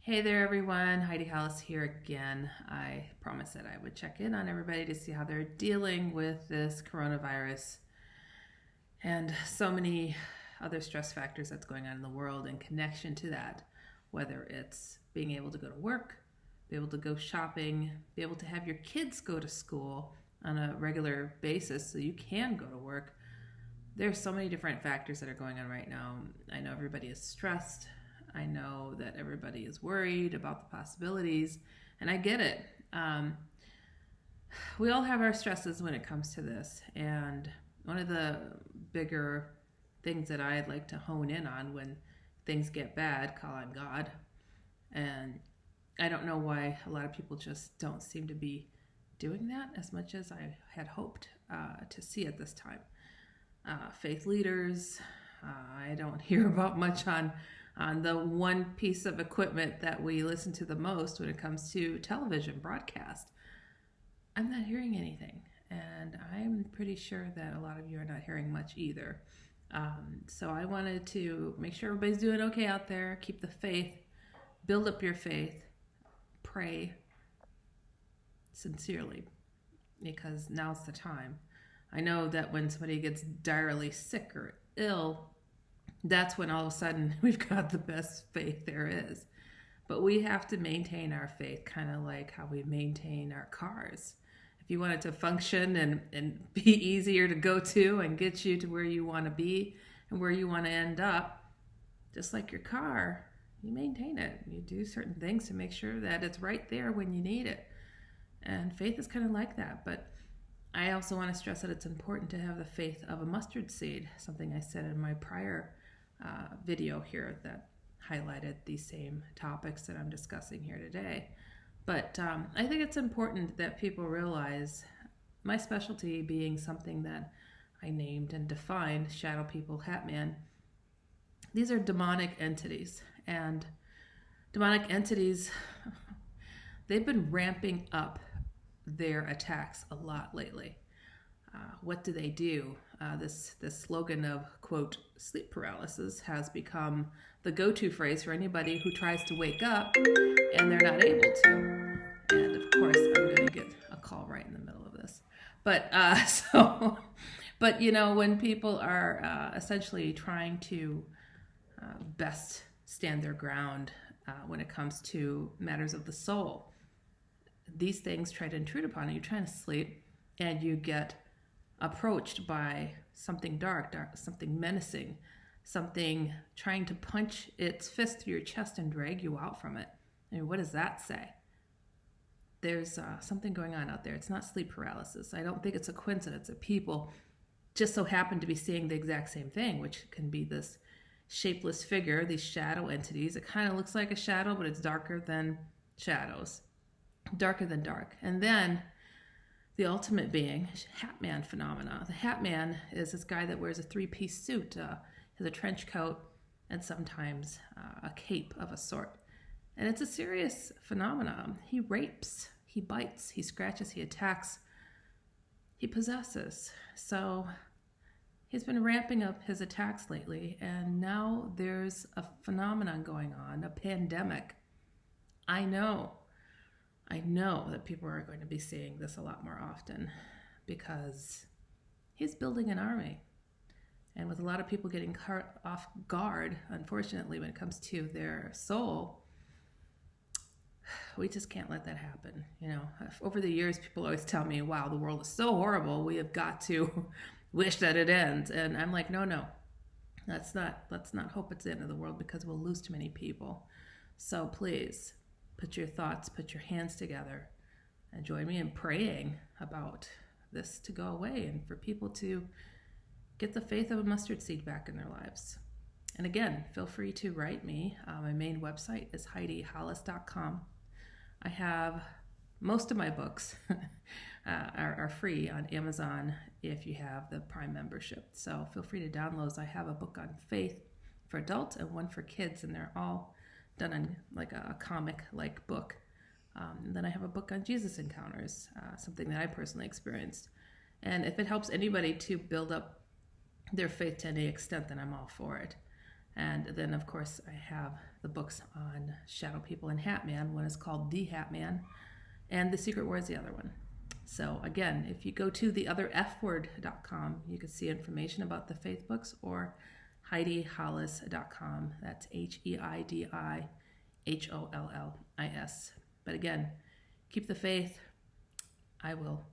Hey there, everyone. Heidi, Hollis here again. I promised that I would check in on everybody to see how they're dealing with this coronavirus and so many other stress factors that's going on in the world in connection to that, whether it's being able to go to work, be able to go shopping, be able to have your kids go to school on a regular basis so you can go to work. There's so many different factors that are going on right now. I know everybody is stressed. I know that everybody is worried about the possibilities, and I get it. We all have our stresses when it comes to this, and one of the bigger things that I'd like to hone in on when things get bad, call on God. And I don't know why a lot of people just don't seem to be doing that as much as I had hoped to see at this time. Faith leaders, I don't hear about much on the one piece of equipment that we listen to the most when it comes to television broadcast. I'm not hearing anything, and I'm pretty sure that a lot of you are not hearing much either. So I wanted to make sure everybody's doing okay out there. Keep the faith, build up your faith, pray sincerely, because now's the time. I know that when somebody gets direly sick or ill, that's when all of a sudden we've got the best faith there is. But we have to maintain our faith, kind of like how we maintain our cars. If you want it to function and be easier to go to and get you to where you want to be and where you want to end up, just like your car, you maintain it. You do certain things to make sure that it's right there when you need it. And faith is kind of like that. But I also want to stress that it's important to have the faith of a mustard seed, something I said in my prior video here that highlighted these same topics that I'm discussing here today. But I think it's important that people realize my specialty being something that I named and defined, Shadow People, Hat Man. These are demonic entities, and demonic entities, they've been ramping up their attacks a lot lately. What do they do? This slogan of, quote, sleep paralysis has become the go-to phrase for anybody who tries to wake up and they're not able to. And of course, I'm going to get a call right in the middle of this. But but you know, when people are essentially trying to best stand their ground when it comes to matters of the soul, these things try to intrude upon you. You're trying to sleep, and you get approached by something dark, something menacing, something trying to punch its fist through your chest and drag you out from it. I mean, what does that say? There's something going on out there. It's not sleep paralysis. I don't think it's a coincidence that people just so happen to be seeing the exact same thing, which can be this shapeless figure, these shadow entities. It kind of looks like a shadow, but it's darker than shadows, darker than dark. And then the ultimate being, Hat Man phenomena. The Hat Man is this guy that wears a three-piece suit, has a trench coat, and sometimes a cape of a sort. And it's a serious phenomenon. He rapes, he bites, he scratches, he attacks, he possesses. So he's been ramping up his attacks lately, and now there's a phenomenon going on, a pandemic. I know that people are going to be seeing this a lot more often because he's building an army. And with a lot of people getting caught off guard, unfortunately, when it comes to their soul, we just can't let that happen. You know, over the years, people always tell me, wow, the world is so horrible. We have got to wish that it ends. And I'm like, no, let's not hope it's the end of the world, because we'll lose too many people. So please, put your thoughts, put your hands together, and join me in praying about this to go away and for people to get the faith of a mustard seed back in their lives. And again, feel free to write me. My main website is HeidiHollis.com. I have most of my books are free on Amazon if you have the Prime membership. So feel free to download. I have a book on faith for adults and one for kids, and they're all done in like a comic-like book. And then I have a book on Jesus encounters, something that I personally experienced. And if it helps anybody to build up their faith to any extent, then I'm all for it. And then, of course, I have the books on Shadow People and Hat Man. One is called The Hat Man, and The Secret War is the other one. So again, if you go to theotherfword.com, you can see information about the faith books, or HeidiHollis.com. That's HeidiHollis. But again, keep the faith. I will